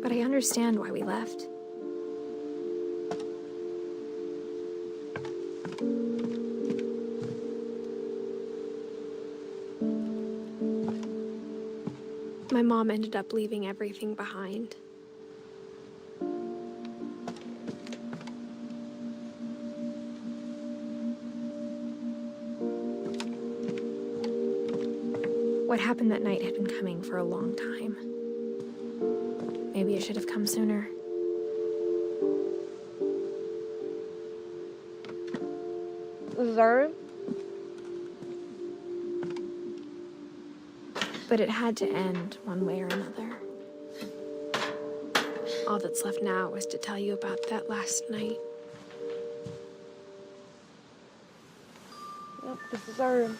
but I understand why we left. My mom ended up leaving everything behind. What happened that night had been coming for a long time. Maybe it should have come sooner. This is our room? But it had to end one way or another. All that's left now is to tell you about that last night. Yep, this is our room.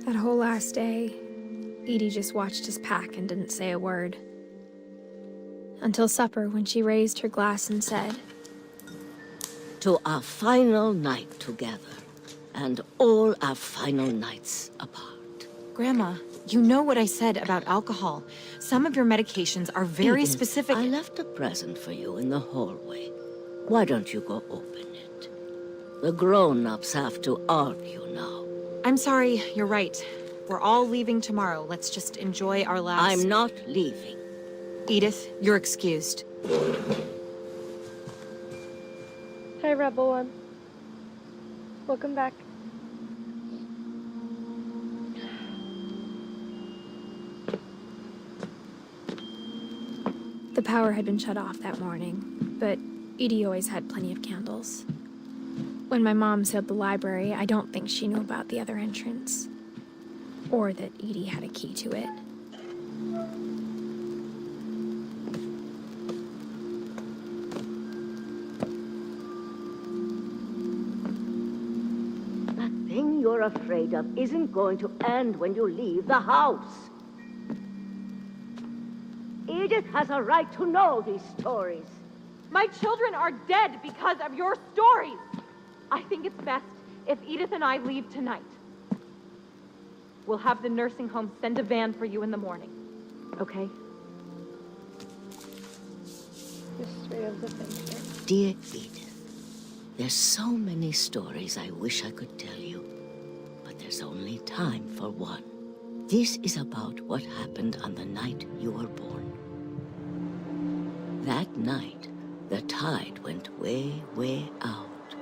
That whole last day, Edie just watched us pack and didn't say a word. Until supper, when she raised her glass and said, "To our final night together, and all our final nights apart." Grandma, you know what I said about alcohol. Some of your medications are very Edith, specific. I left a present for you in the hallway. Why don't you go open it? The grown-ups have to argue now. I'm sorry, you're right. We're all leaving tomorrow. Let's just enjoy our last... I'm not leaving. Edith, you're excused. Hi, Rebel One. Welcome back. the power had been shut off that morning, but Edie always had plenty of candles. When my mom sealed the library, I don't think she knew about the other entrance, or that Edie had a key to it. That thing you're afraid of isn't going to end when you leave the house. Edith has a right to know these stories. My children are dead because of your stories. I think it's best if Edith and I leave tonight. We'll have the nursing home send a van for you in the morning, okay? History of the Fincher. Dear Edith, there's so many stories I wish I could tell you, but there's only time for one. This is about what happened on the night you were born. That night, the tide went way, way out.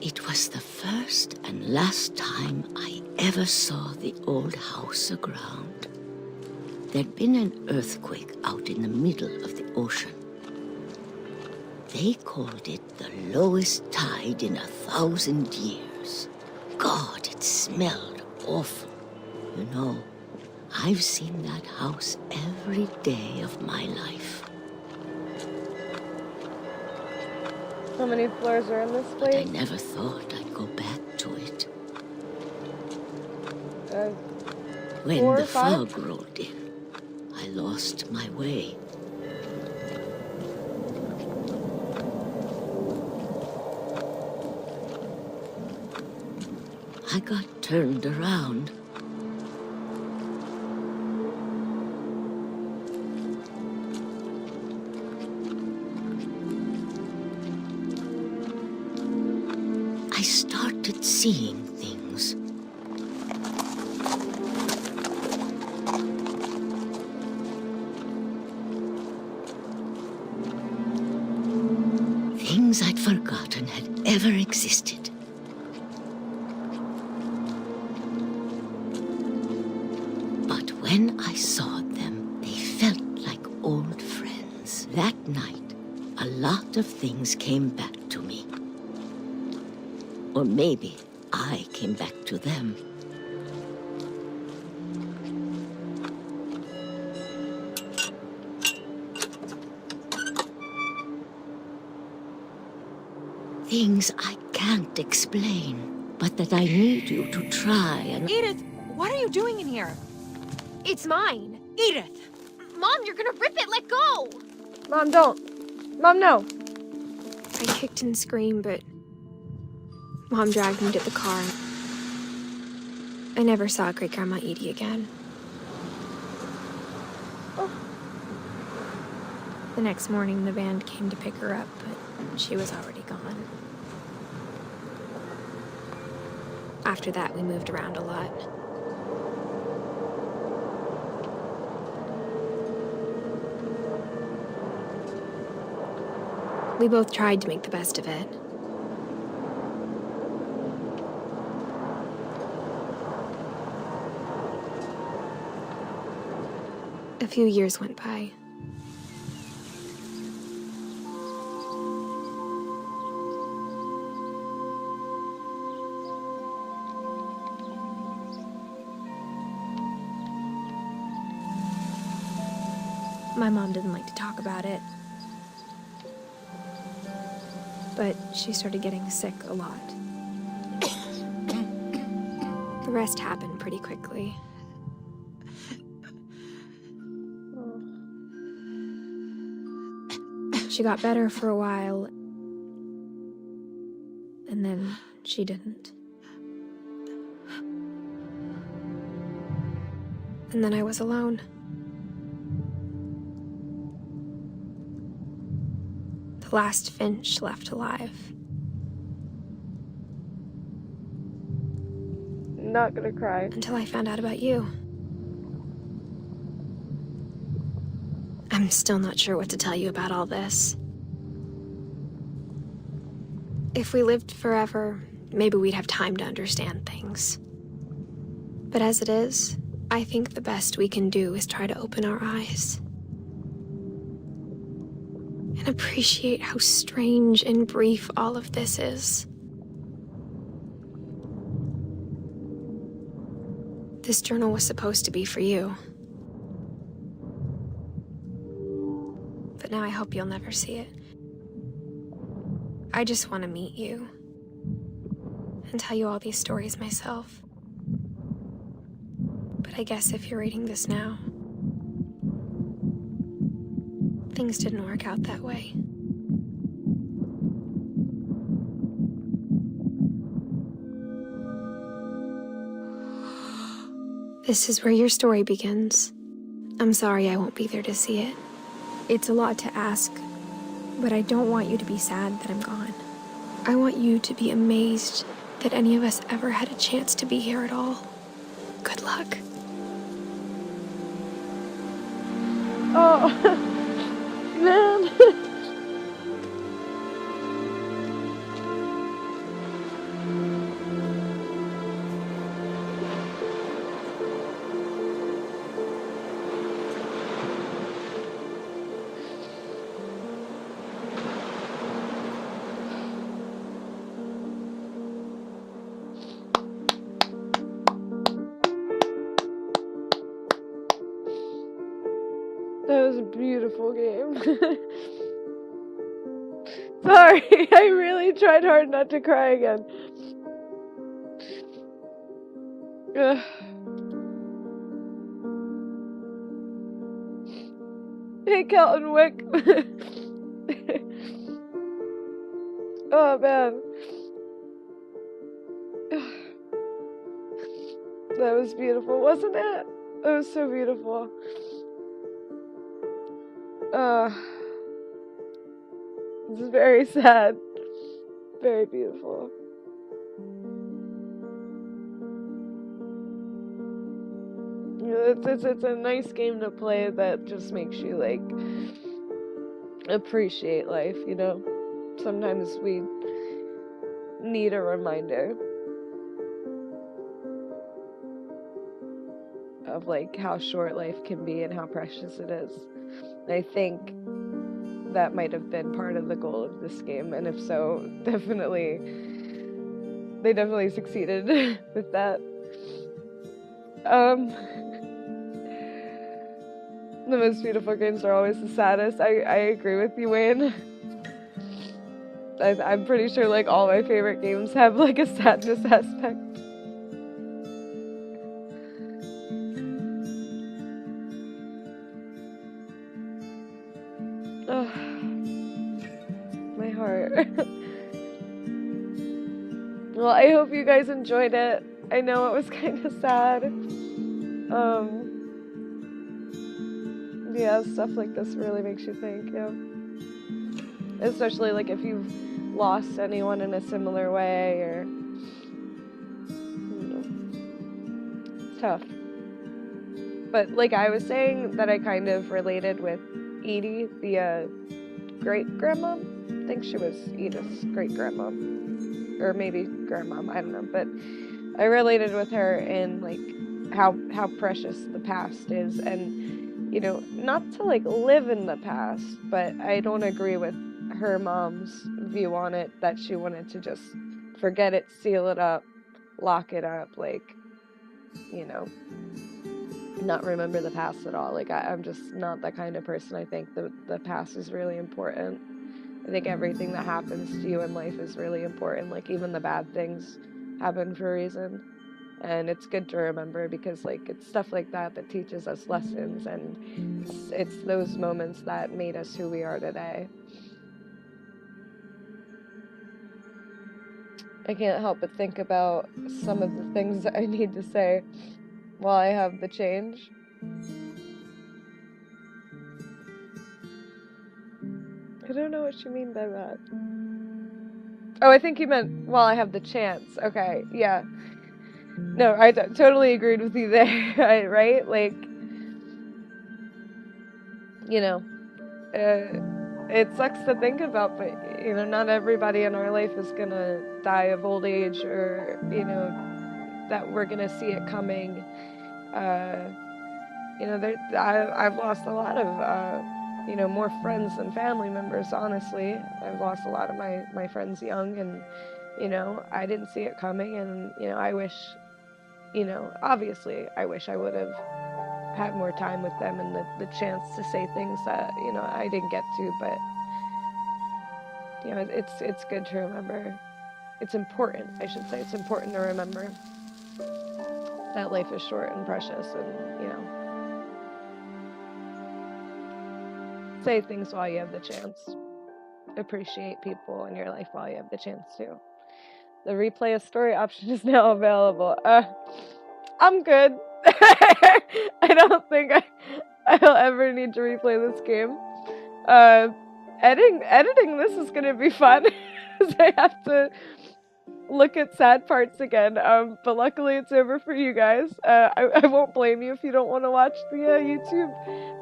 It was the first and last time I ever saw the old house aground. There'd been an earthquake out in the middle of the ocean. They called it the lowest tide in 1,000 years. God, it smelled awful. You know, I've seen that house every day of my life. How many floors are in this But I place? never thought I'd go back to it. When 4 or the 5? fog rolled in, I lost my way. I got turned around. I started seeing things. Things I'd forgotten had ever existed. But when I saw them, they felt like old friends. That night, a lot of things came back to me. Or maybe I came back to them. Things I can't explain, but that I need you to try and... Edith, what are you doing in here? It's mine! Edith! Mom, you're gonna rip it! Let go! Mom, don't. Mom, no. I kicked and screamed, but Mom dragged me to the car. I never saw Great-Grandma Edie again. Oh. The next morning, the van came to pick her up, but she was already gone. After that, we moved around a lot. We both tried to make the best of it. A few years went by. My mom didn't like to talk about it. But she started getting sick a lot. The rest happened pretty quickly. She got better for a while, and then she didn't. And then I was alone. The last Finch left alive. Not gonna cry. Until I found out about you. I'm still not sure what to tell you about all this. If we lived forever, maybe we'd have time to understand things. But as it is, I think the best we can do is try to open our eyes. And appreciate how strange and brief all of this is. This journal was supposed to be for you. But now I hope you'll never see it. I just want to meet you and tell you all these stories myself. But I guess if you're reading this now, things didn't work out that way. This is where your story begins. I'm sorry I won't be there to see it. It's a lot to ask, but I don't want you to be sad that I'm gone. I want you to be amazed that any of us ever had a chance to be here at all. Good luck. Oh, man. That was a beautiful game. Sorry, I really tried hard not to cry again. Ugh. Hey, Kelton Wick. Oh, man. That was beautiful, wasn't it? It was so beautiful. It's very sad. Very beautiful. You know, it's a nice game to play that just makes you, like, appreciate life, you know? Sometimes we need a reminder of, like, how short life can be and how precious it is. I think that might have been part of the goal of this game, and if so, they definitely succeeded with that. The most beautiful games are always the saddest. I agree with you, Wayne. I'm pretty sure, like, all my favorite games have, like, a sadness aspect. Oh, my heart. Well, I hope you guys enjoyed it. I know it was kind of sad. Yeah, stuff like this really makes you think, yeah. Especially like if you've lost anyone in a similar way, or it's tough. But like I was saying, that I kind of related with Edie, the great-grandmom. I think she was Edith's great-grandmom, or maybe grandmom, I don't know. But I related with her in like how precious the past is, and not to like live in the past, but I don't agree with her mom's view on it, that she wanted to just forget it, seal it up, lock it up, like, not remember the past at all. Like, I'm just not that kind of person. I think the past is really important. I think everything that happens to you in life is really important. Like, even the bad things happen for a reason. And it's good to remember, because like it's stuff like that that teaches us lessons, and it's those moments that made us who we are today. I can't help but think about some of the things that I need to say while I have the change. I don't know what you mean by that. Oh, I think you meant while I have the chance. Okay, yeah. No, I totally agreed with you there, right? Like, it sucks to think about, but, not everybody in our life is gonna die of old age, or, that we're gonna see it coming. I've lost a lot of, more friends than family members, honestly. I've lost a lot of my friends young, and, I didn't see it coming, and, I wish, obviously, I wish I would have had more time with them, and the chance to say things that, I didn't get to, but, it's good to remember. It's important, I should say, it's important to remember that life is short and precious, and, say things while you have the chance. Appreciate people in your life while you have the chance to. The replay a story option is now available. I'm good. I don't think I'll ever need to replay this game. Editing this is gonna be fun, because I have to look at sad parts again. But luckily it's over for you guys. I won't blame you if you don't want to watch the YouTube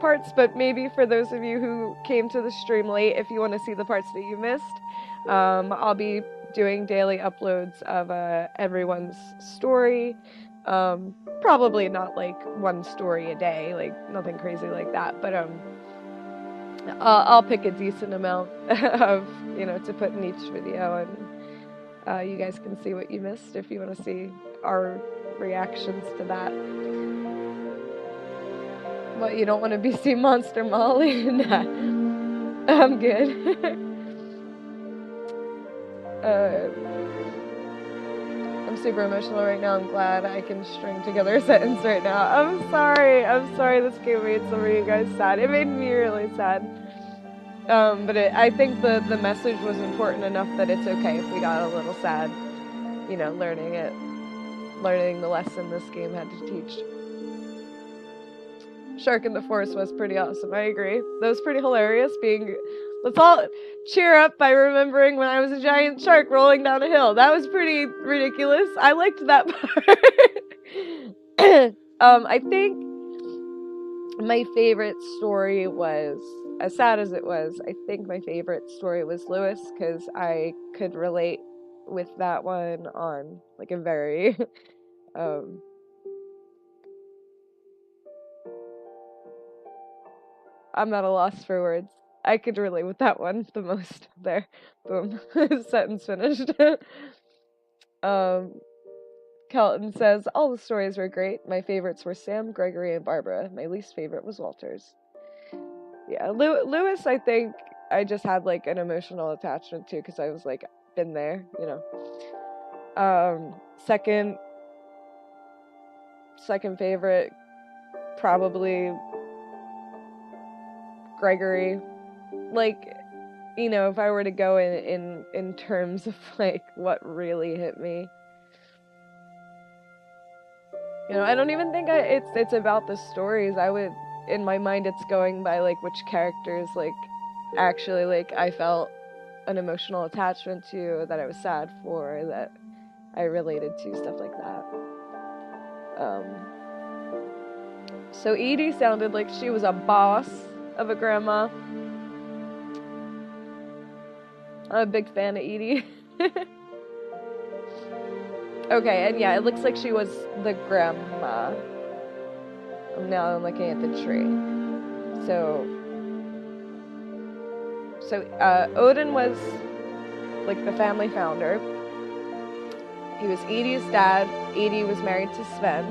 parts, but maybe for those of you who came to the stream late, if you want to see the parts that you missed, I'll be doing daily uploads of everyone's story. Probably not like one story a day, like nothing crazy like that, but I'll pick a decent amount of, to put in each video, and you guys can see what you missed if you want to see our reactions to that. What, you don't want to be see Monster Molly? Nah, I'm good. I'm super emotional right now. I'm glad I can string together a sentence right now. I'm sorry this game made some of you guys sad. It made me really sad. But I think the message was important enough that it's okay if we got a little sad, learning the lesson this game had to teach. Shark in the Forest was pretty awesome, I agree. That was pretty hilarious, let's all cheer up by remembering when I was a giant shark rolling down a hill. That was pretty ridiculous. I liked that part. I think my favorite story was, as sad as it was, I think my favorite story was Lewis, because I could relate with that one on like a very I'm at a loss for words. I could relate with that one the most. There. Boom. Sentence finished. Kelton says, all the stories were great. My favorites were Sam, Gregory, and Barbara. My least favorite was Walter's. Yeah, Lewis, I think I just had like an emotional attachment to, because I was like, been there, Second favorite, probably Gregory. like, you know, if I were to go in terms of like what really hit me, you know, I don't even think it's about the stories. I would, in my mind, it's going by like which characters like actually like I felt an emotional attachment to, that I was sad for, that I related to, stuff like that. So Edie sounded like she was a boss of a grandma. I'm a big fan of Edie. Okay, and yeah, it looks like she was the grandma. Now I'm looking at the tree. So Odin was like the family founder. He was Edie's dad. Edie was married to Sven.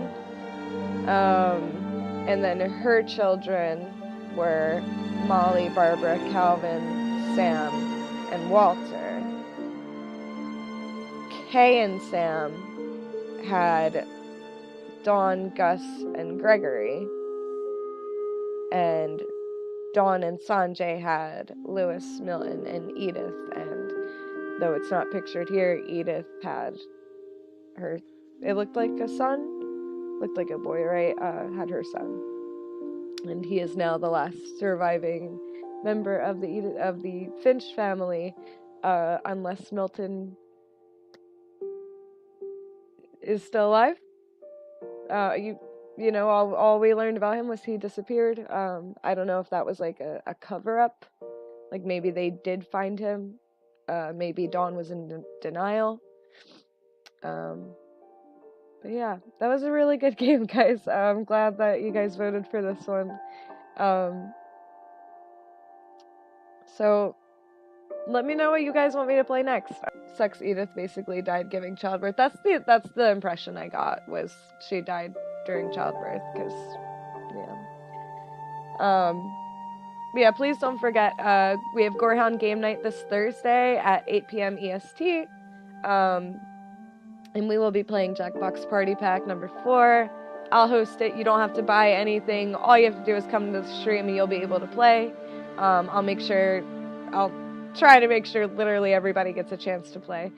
And then her children were Molly, Barbara, Calvin, Sam, and Walter. Kay and Sam had Dawn, Gus, and Gregory. And Dawn and Sanjay had Lewis, Milton, and Edith. And though it's not pictured here, Edith had her, it looked like a son, looked like a boy, right? Had her son. And he is now the last surviving member of the Finch family, unless Milton is still alive. You know, all we learned about him was he disappeared. I don't know if that was like a cover-up. Like maybe they did find him. Maybe Dawn was in denial. But yeah, that was a really good game, guys. I'm glad that you guys voted for this one. So let me know what you guys want me to play next. Sucks Edith basically died giving childbirth. That's the impression I got, was she died during childbirth, because yeah, please don't forget, we have Gorehound game night this Thursday at 8 p.m. EST. And we will be playing Jackbox Party Pack number 4. I'll host it. You don't have to buy anything. All you have to do is come to the stream and you'll be able to play. I'll try to make sure literally everybody gets a chance to play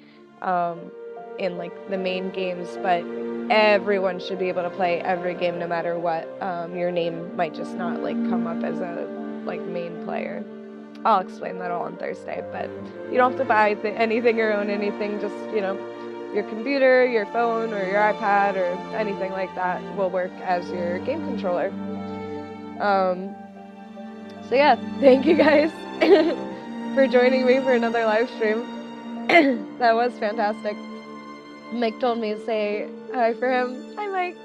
in like the main games, but everyone should be able to play every game no matter what. Your name might just not like come up as a like main player. I'll explain that all on Thursday, but you don't have to buy anything or own anything. Just, you know, your computer, your phone, or your iPad, or anything like that will work as your game controller. So yeah, thank you guys for joining me for another live stream. That was fantastic. Mike told me to say hi for him. Hi, Mike.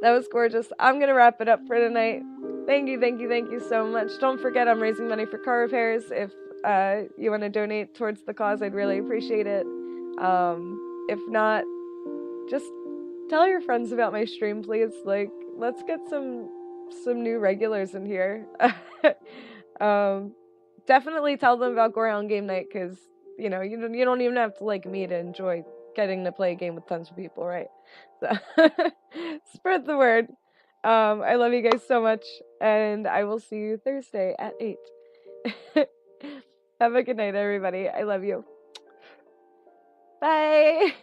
That was gorgeous. I'm gonna wrap it up for tonight. Thank you so much. Don't forget, I'm raising money for car repairs. If you want to donate towards the cause, I'd really appreciate it. If not, just tell your friends about my stream, please. Like, let's get some new regulars in here. Definitely tell them about Gorehound game night, because you know, you don't even have to like me to enjoy getting to play a game with tons of people, right? So spread the word. I love you guys so much, and I will see you Thursday at 8. Have a good night, everybody. I love you. Bye.